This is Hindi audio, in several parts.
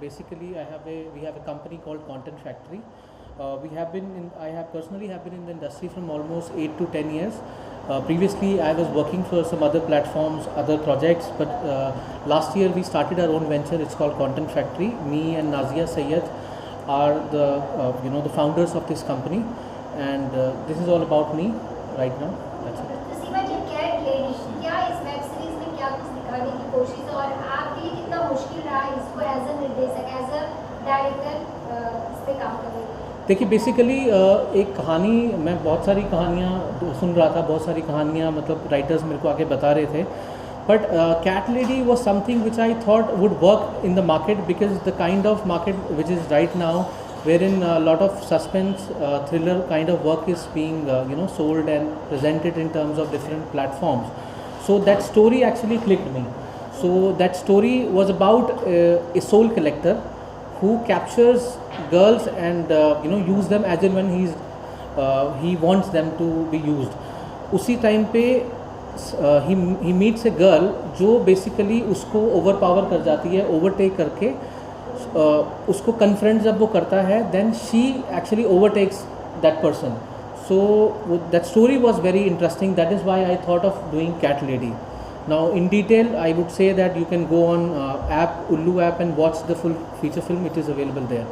basically we have a company called Content Factory. I have personally have been in the industry from almost 8 to 10 years. Previously, I was working for some other platforms, other projects, but last year we started our own venture. It's called Content Factory. Me and Nazia Sayyed are the founders of this company, and this is all about me right now. That's it. तो सीमा जी, कैट लेडी क्या इस वेब सीरीज में क्या कुछ दिखाने की कोशिश है और आपके लिए कितना मुश्किल रहा इसको एज अ निर्देशक, एज अ डायरेक्टर इस पे काम करने के लिए? देखिए बेसिकली एक कहानी, मैं बहुत सारी कहानियाँ सुन रहा था, बहुत सारी कहानियाँ मतलब राइटर्स मेरे को आके बता रहे थे, but Cat Lady was something which I thought would work in the market because the kind of market which is right now wherein a lot of suspense thriller kind of work is being sold and presented in terms of different platforms. So that story actually clicked me. So that story was about a soul collector who captures girls and use them as and when he wants them to be used. उसी टाइम पे he meets a girl जो basically उसको overpower कर जाती है, overtake करके उसको कन्फ्रंट जब वो करता है, then she actually overtakes that person. So that story was very interesting. That is why I thought of doing cat lady. Now in detail I would say that you can go on app Ullu app and watch the full feature film. It is available there.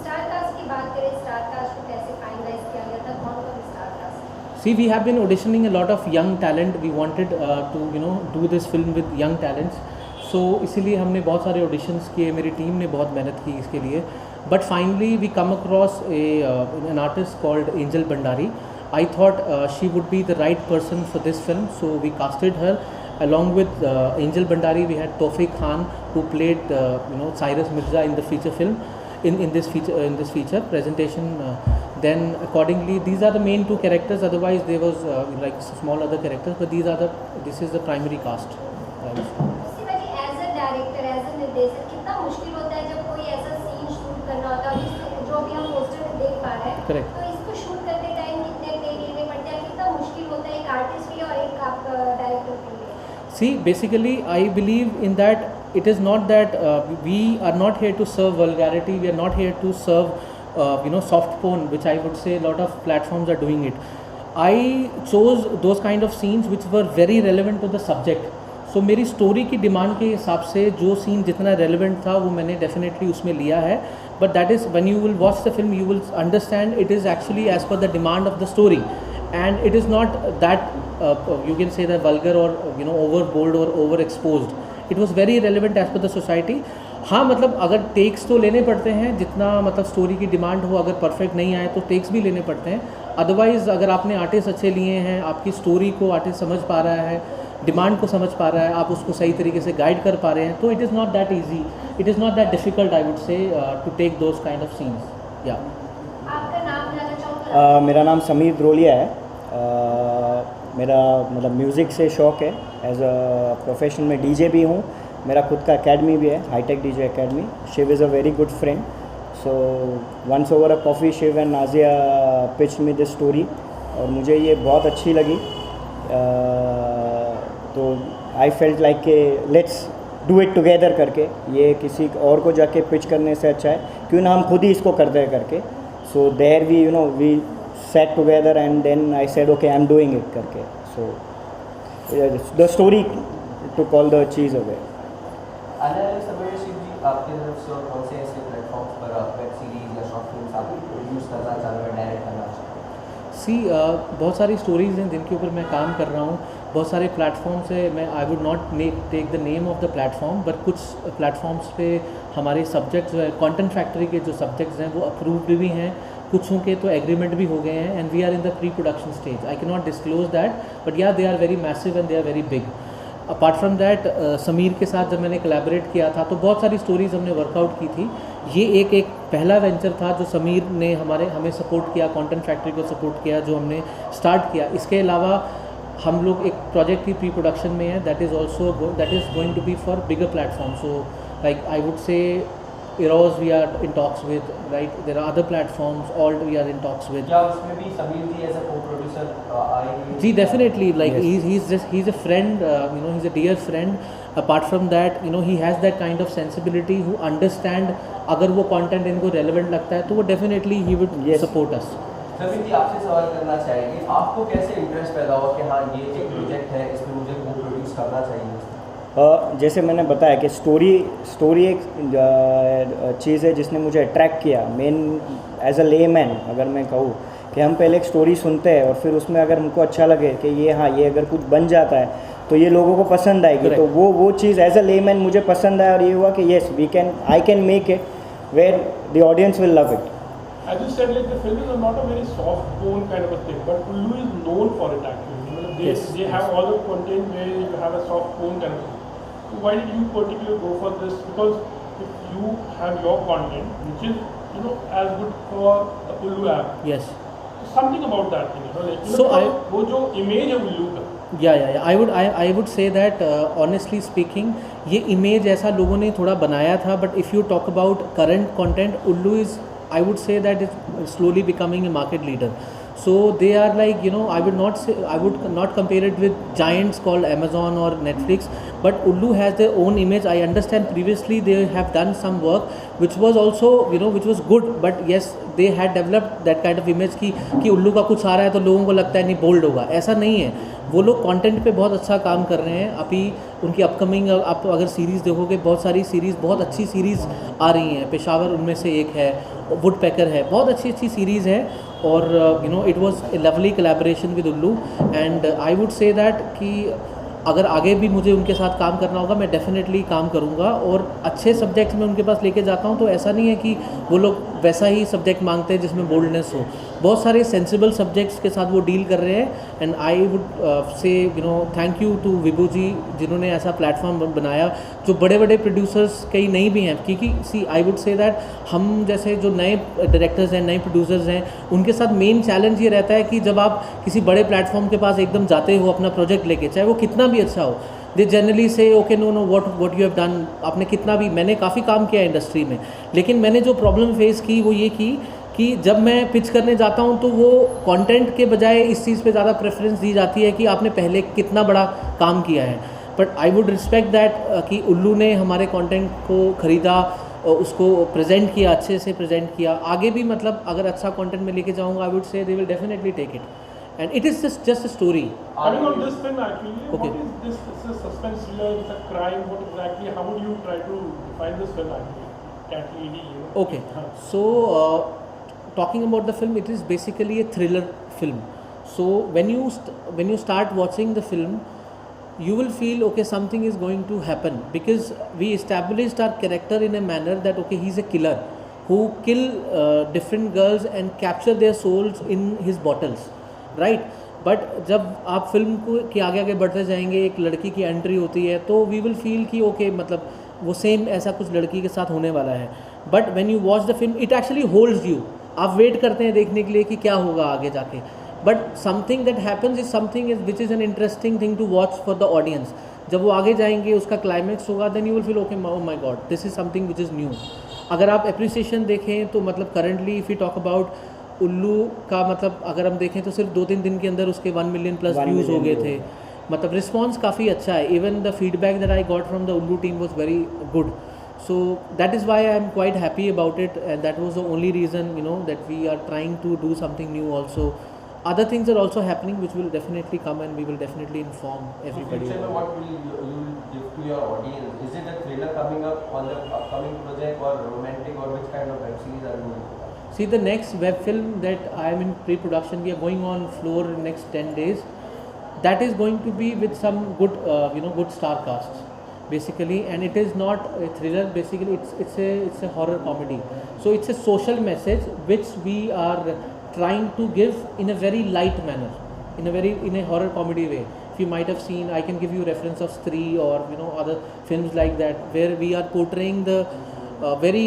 Star cast की बात करें, स्टार कास्ट को कैसे फाइनलाइज किया गया था, कौन-कौन star cast? See, we have been auditioning a lot of young talent. We wanted to do this film with young talents. सो इसीलिए हमने बहुत सारे ऑडिशंस किए, मेरी टीम ने बहुत मेहनत की इसके लिए. But finally we come across an artist called Angel Bhandari. I thought she would be the right person for this film, so we casted her. Along with Angel Bhandari, we had Tawfiq Khan, who played Cyrus Mirza in the feature film, in this feature presentation. Then accordingly, these are the main two characters. Otherwise, there was like small other characters, but this is the primary cast. Director, as a निर्देशक, कितना मुश्किल होता है जब कोई ऐसा सीन शूट करना होता है जो अभी हम पोस्टर में देख पा रहे हैं. Correct. तो इसको शूट करते टाइम कितने टेक लेने पड़ते हैं, कितना मुश्किल होता है एक आर्टिस्ट के लिए और एक आप डायरेक्टर के लिए? See, basically, I believe in that. It is not that we are not here to serve vulgarity. We are not here to serve, soft porn, which I would say a lot of platforms are doing it. I chose those kind of scenes which were very relevant to the subject. सो मेरी स्टोरी की डिमांड के हिसाब से जो सीन जितना रेलिवेंट था वो मैंने डेफिनेटली उसमें लिया है. But that is when you will watch the film you will understand it is actually as per the demand of the story, and it is not that you can say that vulgar और ओवर बोल्ड और over exposed. It was very relevant as per the society. हाँ, मतलब अगर टेक्स तो लेने पड़ते हैं जितना मतलब स्टोरी की डिमांड हो. अगर परफेक्ट नहीं आए तो टेक्स भी लेने पड़ते हैं. अदरवाइज़ अगर आपने आर्टिस्ट अच्छे लिए हैं, आपकी स्टोरी को आर्टिस्ट समझ पा रहा है, डिमांड को समझ पा रहा है, आप उसको सही तरीके से गाइड कर पा रहे हैं, तो it is not that easy, it is not that difficult I would say to take those kind of scenes. या आपका नाम जानना चाहूँगा? मेरा नाम समीर द्रोलिया है. मेरा मतलब म्यूज़िक से शौक़ है. एज अ प्रोफेशन में डीजे भी हूँ. मेरा खुद का एकेडमी भी है, hi tech DJ academy. Shiv is a very good friend. So once over a coffee Shiv and Nazia pitch me this story, और मुझे ये बहुत अच्छी लगी. तो आई फेल्ट लाइक के लेट्स डू इट टुगेदर करके, ये किसी और को जाके पिच करने से अच्छा है क्यों ना हम खुद ही इसको करते हैं करके. So there we set together and then I said okay I am doing it करके. So the story to call the cheese away. आपकी तरफ से और कौन से ऐसे प्लेटफॉर्म्स पर वेब सीरीज या शॉर्ट फिल्म्स आप प्रोड्यूस करना चाह रहे हैं, डायरेक्ट करना चाह रहे हैं? बहुत सारी स्टोरीज़ हैं जिनके ऊपर मैं काम कर रहा हूँ. बहुत सारे प्लेटफॉर्म्स है. मैं I would not take the name of the platform, but कुछ प्लेटफॉर्म्स पे हमारे सब्जेक्ट्स जो है कंटेंट फैक्ट्री के जो सब्जेक्ट्स हैं वो अप्रूव्ड भी हैं, कुछों के तो एग्रीमेंट भी हो गए हैं, and we are in the pre production stage. I can not disclose that, but yeah they are very massive and they are very big. Apart from that Sameer के साथ जब मैंने कोलैबोरेट किया था तो बहुत सारी स्टोरीज़ हमने वर्कआउट की थी. ये एक पहला वेंचर था जो समीर ने हमें सपोर्ट किया, कंटेंट फैक्ट्री को सपोर्ट किया, जो हमने स्टार्ट किया. इसके अलावा हम लोग एक प्रोजेक्ट की प्री प्रोडक्शन में है, that is going to be for bigger platform. So like I would say Eros we are in talks with, right? There are other platforms, Alt we are in talks with. क्या उसमें भी समीर जी as a co-producer आएंगे? जी definitely, like Yes. he's a friend, you know, he's a dear friend. Apart from that, you know, he has that kind of sensibility who understand अगर वो content इनको relevant लगता है तो वो definitely he would Yes. support us. Sameer जी आपसे सवाल करना चाहेंगे, आपको कैसे इंटरेस्ट पैदा हुआ कि हाँ ये एक प्रोजेक्ट है, इसमें मुझे co-produce करना चाहिए? जैसे मैंने बताया कि स्टोरी एक चीज़ है जिसने मुझे अट्रैक्ट किया। मेन एज अ लेमैन अगर मैं कहूँ कि हम पहले एक स्टोरी सुनते हैं और फिर उसमें अगर हमको अच्छा लगे कि ये अगर कुछ बन जाता है तो ये लोगों को पसंद आएगी, तो वो चीज़ एज अ लेमैन मुझे पसंद आया और ये हुआ कि yes I can make it where the audience will love it. As you said, like the film is not a very soft tone kind of a thing, but Ullu is known for it actually. They have all the content where you have a soft tone kind of thing. So why did you particularly go for this? Because if you have your content, which is as good for the Ullu app, Yes. something about that thing, like So वो जो image है Ullu का. Yeah. I would say that honestly speaking, ये image ऐसा लोगों ने थोड़ा बनाया था, but if you talk about current content, Ullu is, I would say that it's slowly becoming a market leader. So they are like, you know, I would not compare it with giants called Amazon or Netflix, but Ullu has their own image. I understand previously they have done some work which was also, you know, which was good, but yes, they had developed that kind of image कि उल्लू का कुछ आ रहा है तो लोगों को लगता है नहीं बोल्ड होगा, ऐसा नहीं है। वो लोग कंटेंट पे बहुत अच्छा काम कर रहे हैं। अभी उनकी अपकमिंग आप अगर सीरीज़ देखोगे, बहुत सारी सीरीज़, बहुत अच्छी सीरीज़ आ रही हैं। पेशावर उनमें से एक है, वुडपेकर है, बहुत अच्छी सीरीज़ है। और you know it was a lovely collaboration with Ullu, and I would say that कि अगर आगे भी मुझे उनके साथ काम करना होगा मैं डेफिनेटली काम करूँगा। और अच्छे सब्जेक्ट्स में उनके पास लेके जाता हूँ, तो ऐसा नहीं है कि वो लोग वैसा ही सब्जेक्ट मांगते हैं जिसमें बोल्डनेस हो। बहुत सारे सेंसिबल सब्जेक्ट्स के साथ वो डील कर रहे हैं। And I would say thank you to Vibhu ji, जिन्होंने ऐसा प्लेटफॉर्म बनाया जो बड़े बड़े प्रोड्यूसर्स कई नहीं भी हैं। क्योंकि सी आई वुड से दैट हम जैसे जो नए डायरेक्टर्स हैं, नए प्रोड्यूसर्स हैं, उनके साथ मेन चैलेंज ये रहता है कि जब आप किसी बड़े प्लेटफॉर्म के पास एकदम जाते हो अपना प्रोजेक्ट लेके, चाहे वो कितना भी अच्छा हो, दे जनरली से okay know what you have done. आपने कितना भी, मैंने काफ़ी काम किया इंडस्ट्री में, लेकिन मैंने जो प्रॉब्लम फेस की वो ये की कि जब मैं पिच करने जाता हूँ तो वो कंटेंट के बजाय इस चीज़ पे ज़्यादा प्रेफरेंस दी जाती है कि आपने पहले कितना बड़ा काम किया है। But I would respect that कि उल्लू ने हमारे कंटेंट को ख़रीदा, उसको प्रेजेंट किया, अच्छे से प्रेजेंट किया। आगे भी मतलब अगर अच्छा कंटेंट में लेके जाऊँगा, I would say they will definitely take it, and it is just a story. Coming on this film actually, Okay. what is this? It's a suspense thriller, it's a crime, what exactly, how would you try to define this film actually? Cat lady, Okay, so talking about the film, it is basically a thriller film. So when you start watching the film, you will feel okay, something is going to happen, because we established our character in a manner that okay, he's a killer who kill different girls and capture their souls in his bottles, right. But जब आप फिल्म को के आगे बढ़ते जाएंगे, एक लड़की की एंट्री होती है, तो वी विल फील कि ओके मतलब वो सेम ऐसा कुछ लड़की के साथ होने वाला है। But when you watch the film, it actually holds you. आप वेट करते हैं देखने के लिए कि क्या होगा आगे जाके, but something that happens is something which is an interesting thing to watch for the audience. जब वो आगे जाएंगे, उसका क्लाइमैक्स होगा, then you will feel okay oh my god, this is something which is new. अगर आप एप्रिसिएशन देखें तो मतलब currently if you talk about Ullu का, मतलब अगर हम देखें तो सिर्फ 2-3 दिन के अंदर उसके 1 मिलियन प्लस व्यूज़ हो गए थे। मतलब रिस्पॉन्स काफ़ी अच्छा है। Even the feedback that I got from the Ullu team was very good. So that is why I am quite happy about it, and that was the only reason that we are trying to do something new also. Other things are also happening which will definitely come, and we will definitely inform everybody. So what will you give to your audience? Is it a thriller coming up on the upcoming project, or romantic, or which kind of web series are you going to? See, the next web film that I am in pre-production, we are going on floor in next 10 days. That is going to be with some good, good star casts, basically, and it is not a thriller. Basically, it's a horror comedy. So it's a social message which we are trying to give in a very light manner, in a horror comedy way. If you might have seen, I can give you reference of Stree or other films like that, where we are portraying the very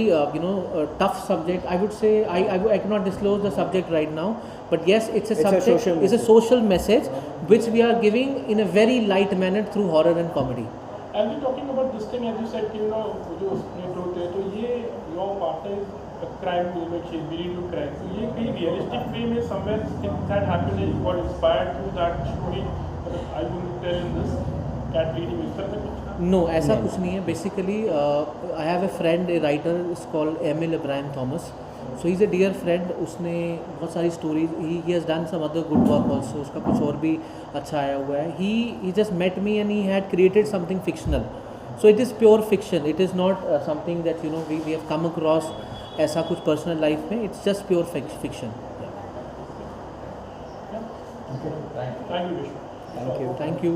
tough subject. I would say I cannot disclose the subject right now, but yes, it's a social message which we are giving in a very light manner through horror and comedy. As we talking about this thing, as you said, you know, जो split होते हैं, तो ये your partner is a crime film, like she's really to crime. तो ये कहीं realistic way में somewhere things that happened and you got inspired to that story. I will tell in this cat lady इस तरह से कुछ. नो, ऐसा कुछ नहीं है. Basically I have a friend, a writer is called Emil Ibrahim Thomas. So he is a dear friend. उसने बहुत सारी stories, he has done some other good work also. उसका कुछ और भी अच्छा आया हुआ है. He just met me and he had created something fictional. So it is pure fiction. It is not something that you know we have come across ऐसा कुछ पर्सनल लाइफ में. It's just pure fiction. Thank you, Vishnu. Thank you. Thank you.